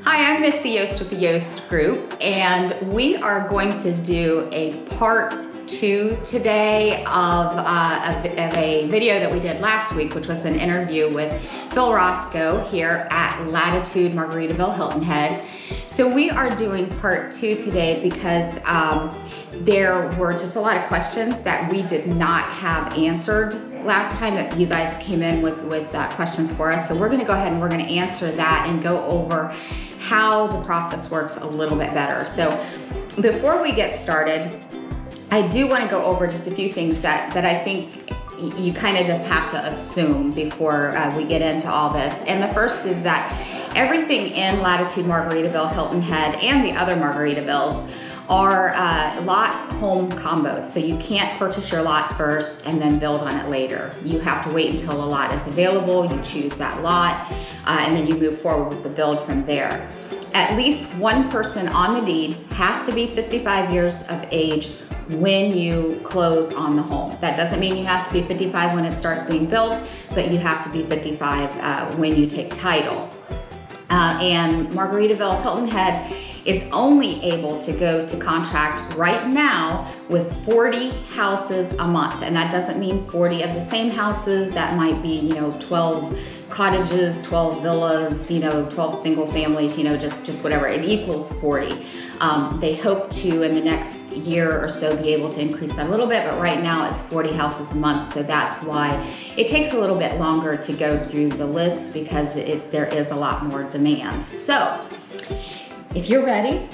Hi, I'm Missy Yost with the Yost Group, and we are going to do a part 2 today of a video that we did last week, which was an interview with Phil Roscoe here at Latitude Margaritaville Hilton Head. So we are doing part 2 today because there were just a lot of questions that we did not have answered last time that you guys came in with questions for us. So we're gonna go ahead and we're gonna answer that and go over how the process works a little bit better. So before we get started, I do want to go over just a few things that I think you kind of just have to assume before we get into all this. And the first is that everything in Latitude Margaritaville Hilton Head and the other Margaritavilles are lot home combos. So you can't purchase your lot first and then build on it later. You have to wait until a lot is available, you choose that lot, and then you move forward with the build from there. At least one person on the deed has to be 55 years of age when you close on the home. That doesn't mean you have to be 55 when it starts being built, but you have to be 55 when you take title. And Margaritaville Hilton Head is only able to go to contract right now with 40 houses a month. And that doesn't mean 40 of the same houses. That might be, 12 cottages, 12 villas, 12 single families, just whatever. It equals 40. They hope to, in the next year or so, be able to increase that a little bit, but right now it's 40 houses a month. So that's why it takes a little bit longer to go through the list, because there is a lot more demand. So, if you're ready.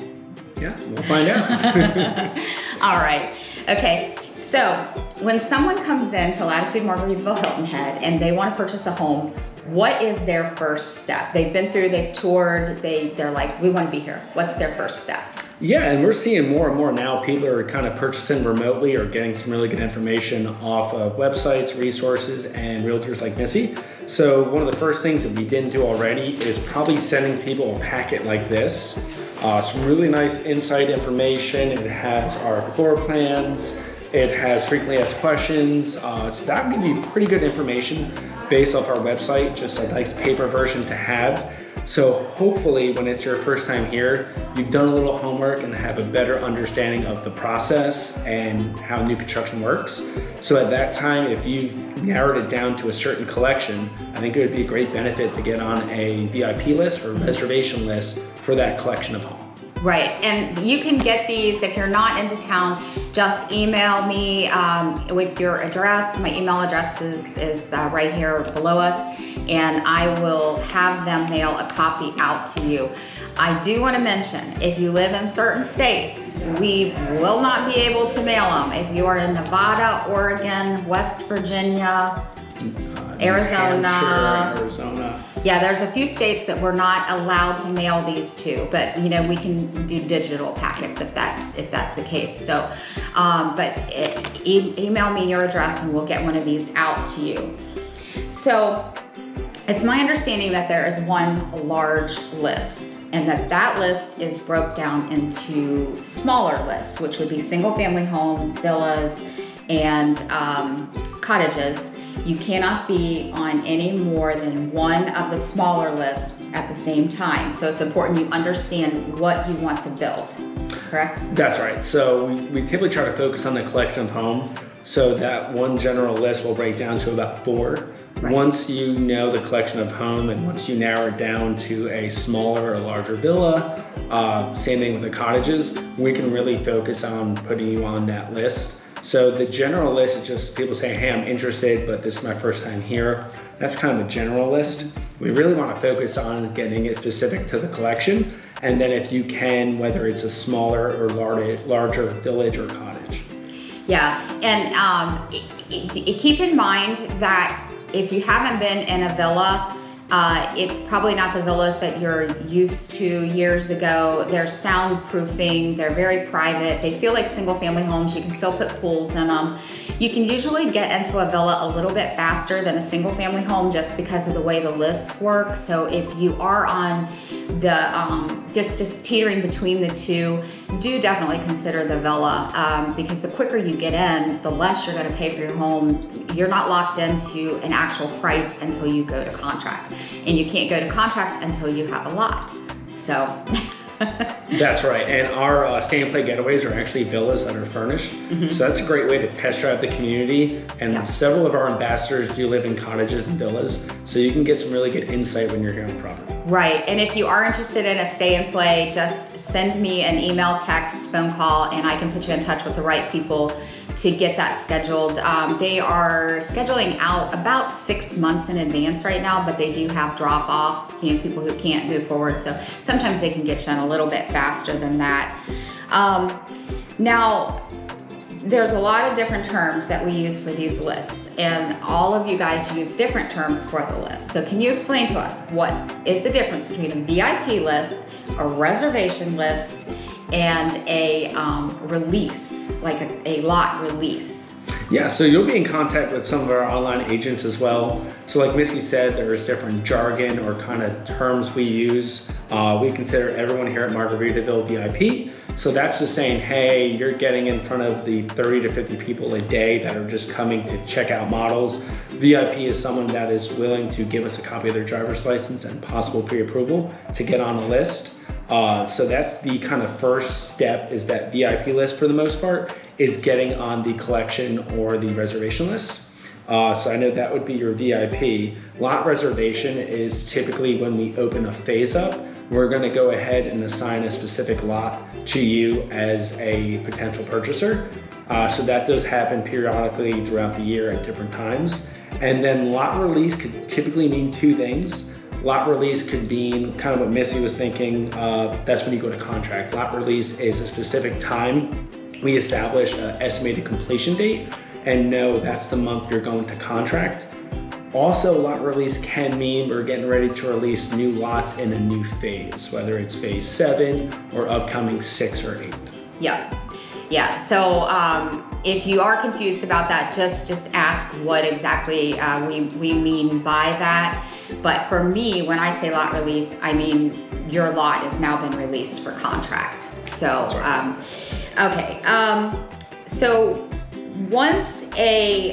Yeah, we'll find out. All right, okay. So when someone comes into Latitude Margaritaville Hilton Head and they want to purchase a home, what is their first step? They've been through, they've toured, they're like, we want to be here. What's their first step? Yeah, and we're seeing more and more now. People are kind of purchasing remotely or getting some really good information off of websites, resources, and realtors like Missy. So one of the first things that we didn't do already is probably sending people a packet like this. Some really nice insight information. It has our floor plans. It has frequently asked questions. So that will give you pretty good information based off our website, just a nice paper version to have. So hopefully when it's your first time here, you've done a little homework and have a better understanding of the process and how new construction works. So at that time, if you've narrowed it down to a certain collection, I think it would be a great benefit to get on a VIP list or reservation list for that collection of homes. Right, and you can get these if you're not into town. Just email me with your address. My email address is right here below us, and I will have them mail a copy out to you. I do want to mention, if you live in certain states, we will not be able to mail them. If you are in Nevada, Oregon, West Virginia, Arizona. Yeah, there's a few states that we're not allowed to mail these to, but we can do digital packets if that's the case. So, email me your address and we'll get one of these out to you. So, it's my understanding that there is one large list, and that list is broke down into smaller lists, which would be single family homes, villas, and cottages. You cannot be on any more than one of the smaller lists at the same time. So it's important you understand what you want to build, correct? That's right. So we typically try to focus on the collection of home. So that one general list will break down to about 4. Right. Once you know the collection of home and once you narrow it down to a smaller or larger villa, same thing with the cottages, we can really focus on putting you on that list. So the general list is just people saying, hey, I'm interested, but this is my first time here. That's kind of the general list. We really want to focus on getting it specific to the collection. And then if you can, whether it's a smaller or larger village or cottage. Yeah, and keep in mind that if you haven't been in a villa, it's probably not the villas that you're used to years ago. They're soundproofing, they're very private. They feel like single family homes. You can still put pools in them. You can usually get into a villa a little bit faster than a single family home just because of the way the lists work. So if you are on the, just teetering between the two, do definitely consider the villa because the quicker you get in, the less you're gonna pay for your home. You're not locked into an actual price until you go to contract. And you can't go to contract until you have a lot. So. That's right, and our stay and play getaways are actually villas that are furnished. So that's a great way to test drive the community, and several of our ambassadors do live in cottages and villas, so you can get some really good insight when you're here on property. Right, and if you are interested in a stay and play, just send me an email, text, phone call, and I can put you in touch with the right people to get that scheduled. They are scheduling out about 6 months in advance right now, but they do have drop-offs, people who can't move forward, so sometimes they can get you in a little bit faster than that. Now, there's a lot of different terms that we use for these lists, and all of you guys use different terms for the list. So can you explain to us what is the difference between a VIP list, a reservation list, and a release, like a lot release? Yeah, so you'll be in contact with some of our online agents as well. So like Missy said, there's different jargon or kind of terms we use. We consider everyone here at Margaritaville VIP. So that's just saying, hey, you're getting in front of the 30 to 50 people a day that are just coming to check out models. VIP is someone that is willing to give us a copy of their driver's license and possible pre-approval to get on a list. So that's the kind of first step, is that VIP list for the most part, is getting on the collection or the reservation list. So I know that would be your VIP. Lot reservation is typically when we open a phase up, we're gonna go ahead and assign a specific lot to you as a potential purchaser. So that does happen periodically throughout the year at different times. And then lot release could typically mean two things. Lot release could mean kind of what Missy was thinking, that's when you go to contract. Lot release is a specific time we establish an estimated completion date and know that's the month you're going to contract. Also, lot release can mean we're getting ready to release new lots in a new phase, whether it's phase 7 or upcoming 6 or 8. Yeah, so if you are confused about that, just ask what exactly we mean by that. But for me, when I say lot release, I mean your lot has now been released for contract. So, okay, so once a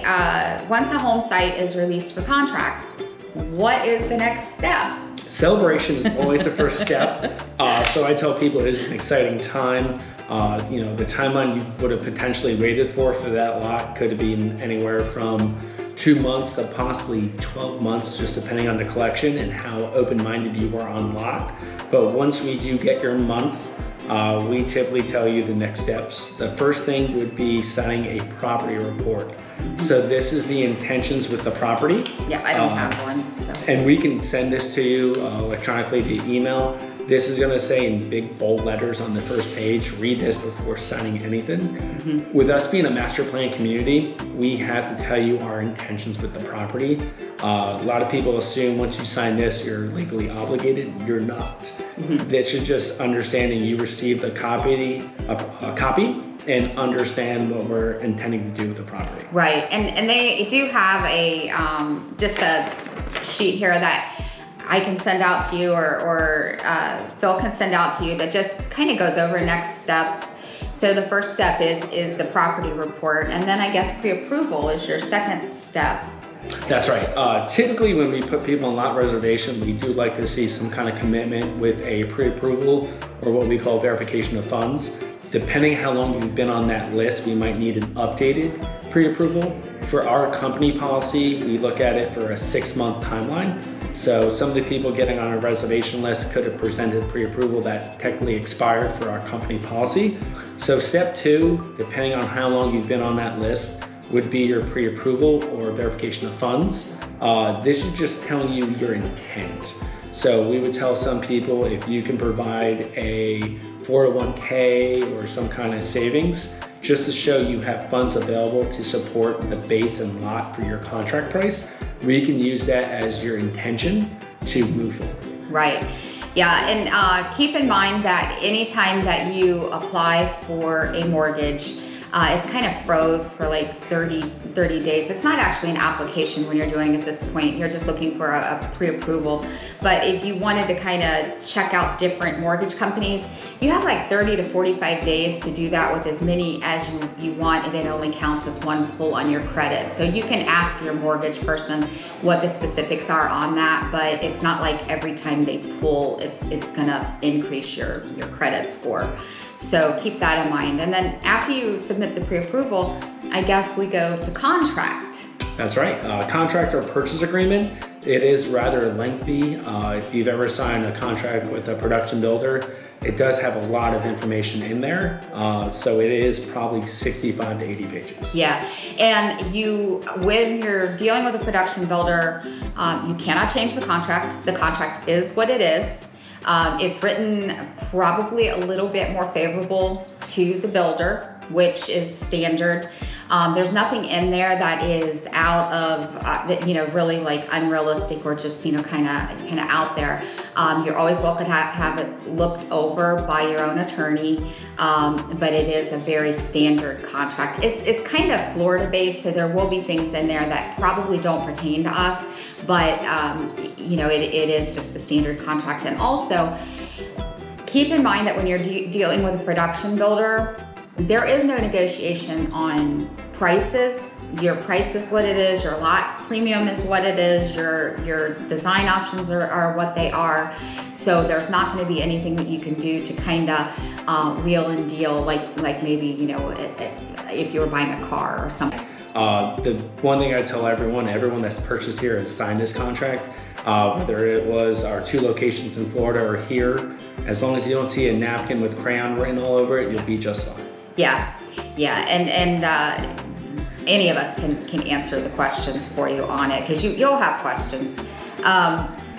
home site is released for contract, what is the next step? Celebration is always the first step. So I tell people it is an exciting time. The timeline you would have potentially waited for that lot could have been anywhere from 2 months to possibly 12 months, just depending on the collection and how open-minded you are on lot. But once we do get your month, we typically tell you the next steps. The first thing would be signing a property report. So this is the intentions with the property. Yeah, I don't have one. So. And we can send this to you electronically via email. This is gonna say in big bold letters on the first page, read this before signing anything. With us being a master plan community, we have to tell you our intentions with the property. A lot of people assume once you sign this, you're legally obligated. You're not. That should just understanding you received a copy and understand what we're intending to do with the property. Right, and they do have a just a sheet here that I can send out to you, or Phil can send out to you, that just kind of goes over next steps. So the first step is the property report, and then I guess pre-approval is your second step. That's right. Typically when we put people on lot reservation, we do like to see some kind of commitment with a pre-approval, or what we call verification of funds. Depending how long you've been on that list, we might need an updated pre-approval. For our company policy, we look at it for a 6-month timeline. So some of the people getting on a reservation list could have presented pre-approval that technically expired for our company policy. So step 2, depending on how long you've been on that list, would be your pre-approval or verification of funds. This is just telling you your intent. So we would tell some people, if you can provide a 401k or some kind of savings, just to show you have funds available to support the base and lot for your contract price, we can use that as your intention to move forward. Right. Yeah, and keep in mind that anytime that you apply for a mortgage, It's kind of froze for like 30 days. It's not actually an application when you're doing it at this point. You're just looking for a pre-approval. But if you wanted to kind of check out different mortgage companies, you have like 30 to 45 days to do that with as many as you want, and it only counts as one pull on your credit. So you can ask your mortgage person what the specifics are on that, but it's not like every time they pull, it's gonna increase your credit score. So keep that in mind. And then after you submit the pre-approval, I guess we go to contract. That's right, contract or purchase agreement. It is rather lengthy. If you've ever signed a contract with a production builder, it does have a lot of information in there. So it is probably 65 to 80 pages. Yeah, and when you're dealing with a production builder, you cannot change the contract. The contract is what it is. It's written probably a little bit more favorable to the builder, which is standard. There's nothing in there that is out of, really like unrealistic or just, kind of out there. You're always welcome to have it looked over by your own attorney, but it is a very standard contract. It's kind of Florida based, so there will be things in there that probably don't pertain to us, but it is just the standard contract. And also, keep in mind that when you're dealing with a production builder, there is no negotiation on prices. Your price is what it is, your lot premium is what it is, your design options are what they are. So there's not gonna be anything that you can do to kind of wheel and deal like maybe, if you were buying a car or something. The one thing I tell everyone that's purchased here has signed this contract, whether it was our 2 locations in Florida or here, as long as you don't see a napkin with crayon written all over it, you'll be just fine. Yeah, and any of us can answer the questions for you on it, because you'll have questions.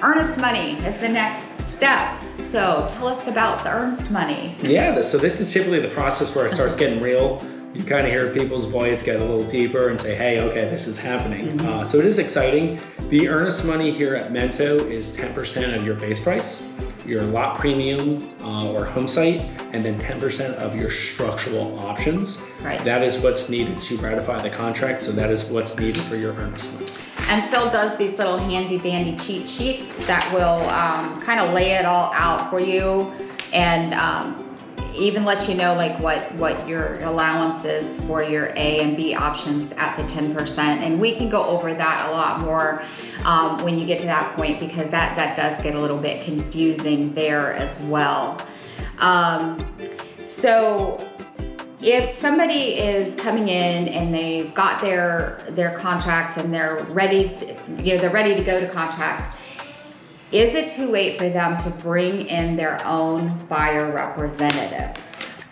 Earnest Money is the next step. So tell us about the Earnest Money. Yeah, so this is typically the process where it starts getting real. You kind of hear people's voice get a little deeper and say, hey, okay, this is happening. So it is exciting. The Earnest Money here at Mento is 10% of your base price, your lot premium or home site, and then 10% of your structural options. Right. That is what's needed to ratify the contract, so that is what's needed for your Earnest Money. And Phil does these little handy dandy cheat sheets that will kind of lay it all out for you, and even let you know like what your allowance is for your A and B options at the 10%. And we can go over that a lot more when you get to that point, because that does get a little bit confusing there as well. So if somebody is coming in and they've got their contract and they're ready to go to contract, is it too late for them to bring in their own buyer representative?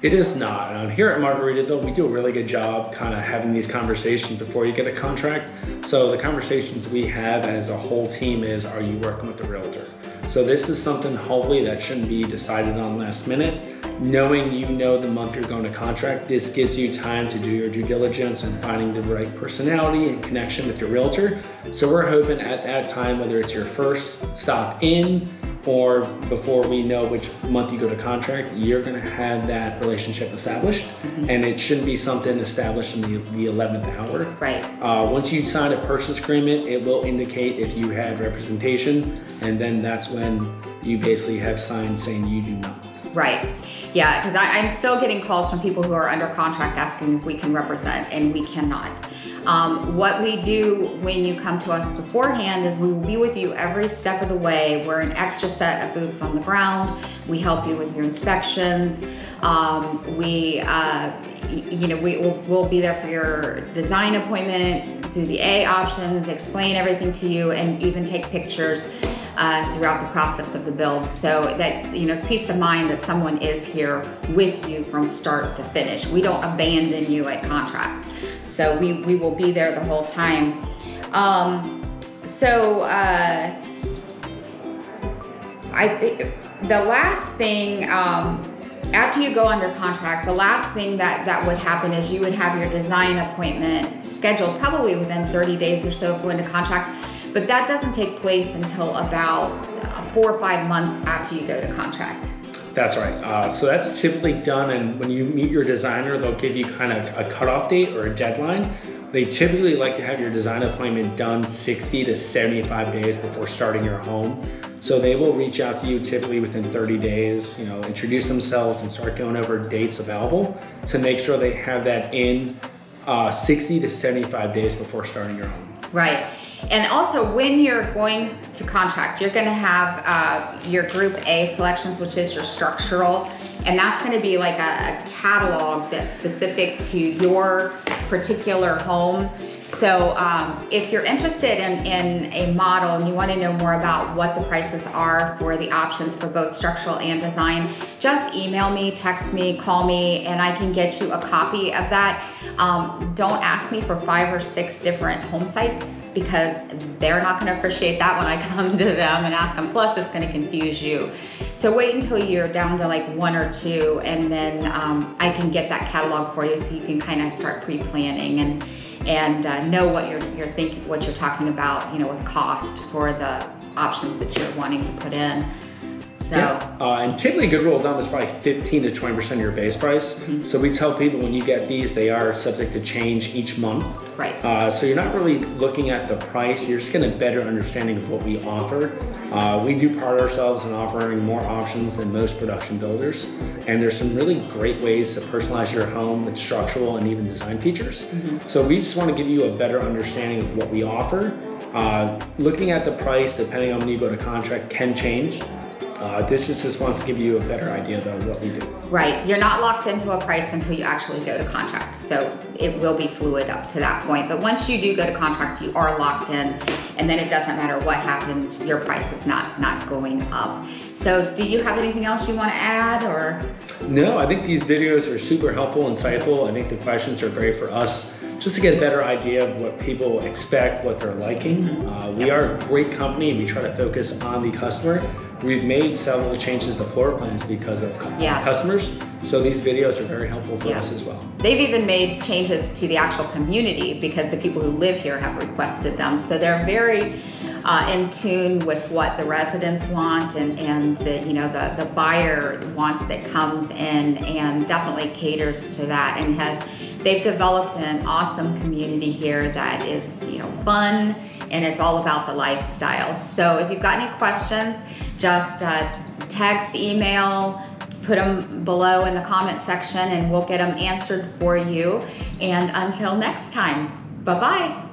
It is not. Here at Margaritaville, we do a really good job kind of having these conversations before you get a contract. So the conversations we have as a whole team is, are you working with a realtor? So this is something hopefully that shouldn't be decided on last minute. Knowing the month you're going to contract, this gives you time to do your due diligence and finding the right personality and connection with your realtor. So we're hoping at that time, whether it's your first stop in or before we know which month you go to contract, you're gonna have that relationship established. And it shouldn't be something established in the 11th hour. Right. Once you sign a purchase agreement, it will indicate if you had representation, and then that's when you basically have signed saying you do not. Right. Yeah, because I'm still getting calls from people who are under contract asking if we can represent, and we cannot. What we do when you come to us beforehand is we will be with you every step of the way. We're an extra set of boots on the ground. We help you with your inspections. We'll be there for your design appointment, do the A options, explain everything to you, and even take pictures throughout the process of the build, so that peace of mind that someone is here with you from start to finish. We don't abandon you at contract, so we will be there the whole time. I think the last thing, after you go under contract, the last thing that would happen is you would have your design appointment scheduled probably within 30 days or so of going to contract. but that doesn't take place until about 4 or 5 months after you go to contract. That's right. So that's typically done, and when you meet your designer, they'll give you kind of a cutoff date or a deadline. They typically like to have your design appointment done 60 to 75 days before starting your home. So they will reach out to you typically within 30 days, introduce themselves and start going over dates available to make sure they have that in 60 to 75 days before starting your home. Right. And also when you're going to contract, you're going to have your Group A selections, which is your structural. And that's going to be like a catalog that's specific to your particular home. So if you're interested in a model and you want to know more about what the prices are for the options for both structural and design, just email me, text me, call me, and I can get you a copy of that. Don't ask me for 5 or 6 different home sites because they're not going to appreciate that when I come to them and ask them. Plus, it's going to confuse you. So wait until you're down to like 1 or 2, and then I can get that catalog for you so you can kind of start pre-planning and know what you're thinking, what you're talking about, with cost for the options that you're wanting to put in. So. Yeah. And typically a good rule of thumb is probably 15 to 20% of your base price. Mm-hmm. So we tell people when you get these, they are subject to change each month. Right. So you're not really looking at the price, you're just getting a better understanding of what we offer. We do pride ourselves in offering more options than most production builders. And there's some really great ways to personalize your home with structural and even design features. Mm-hmm. So we just want to give you a better understanding of what we offer. Looking at the price, depending on when you go to contract, can change. This just wants to give you a better idea of what we do. Right, you're not locked into a price until you actually go to contract. So it will be fluid up to that point. But once you do go to contract, you are locked in, and then it doesn't matter what happens, your price is not going up. So do you have anything else you want to add, or? No, I think these videos are super helpful, insightful. I think the questions are great for us just to get a better idea of what people expect, what they're liking. Mm-hmm. We are a great company and we try to focus on the customer. We've made several changes to floor plans because of customers. So these videos are very helpful for us as well. They've even made changes to the actual community because the people who live here have requested them. So they're very in tune with what the residents want and the buyer wants that comes in, and definitely caters to that. And they've developed an awesome community here that is fun, and it's all about the lifestyle. So if you've got any questions, just text, email, put them below in the comment section and we'll get them answered for you. And until next time, bye-bye.